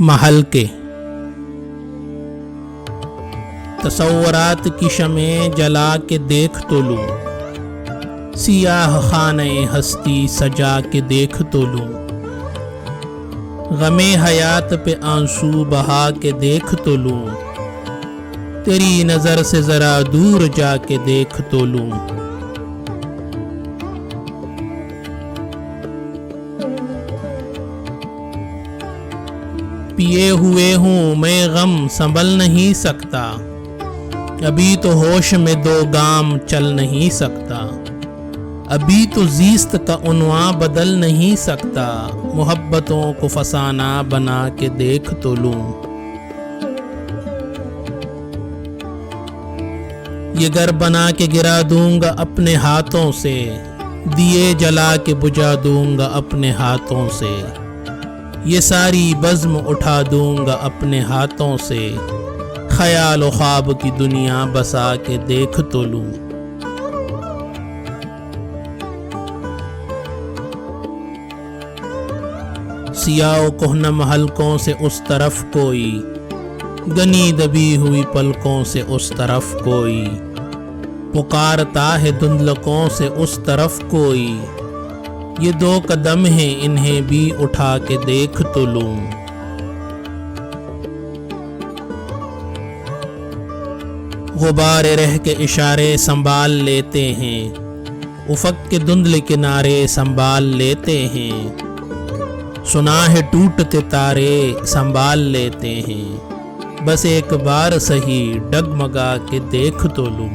محل کے تصورات کی شمع جلا کے دیکھ تو لوں، سیاہ خانہ ہستی سجا کے دیکھ تو لوں، غم حیات پہ آنسو بہا کے دیکھ تو لوں، تیری نظر سے ذرا دور جا کے دیکھ تو لوں۔ پیے ہوئے ہوں میں غم سنبھل نہیں سکتا، ابھی تو ہوش میں دو گام چل نہیں سکتا، ابھی تو زیست کا عنوان بدل نہیں سکتا، محبتوں کو فسانہ بنا کے دیکھ تو لوں۔ یہ گھر بنا کے گرا دوں گا اپنے ہاتھوں سے، دیے جلا کے بجھا دوں گا اپنے ہاتھوں سے، یہ ساری بزم اٹھا دوں گا اپنے ہاتھوں سے، خیال و خواب کی دنیا بسا کے دیکھ تو لوں۔ سیاہ و کہنہ محلکوں سے اس طرف کوئی، گنی دبی ہوئی پلکوں سے اس طرف کوئی، پکارتا ہے دھندلکوں سے اس طرف کوئی، یہ دو قدم ہیں انہیں بھی اٹھا کے دیکھ تو لوں۔ غبار رہ کے اشارے سنبھال لیتے ہیں، افق کے دھندل کنارے سنبھال لیتے ہیں، سنا ہے ٹوٹتے تارے سنبھال لیتے ہیں، بس ایک بار سہی ڈگمگا کے دیکھ تو لوں۔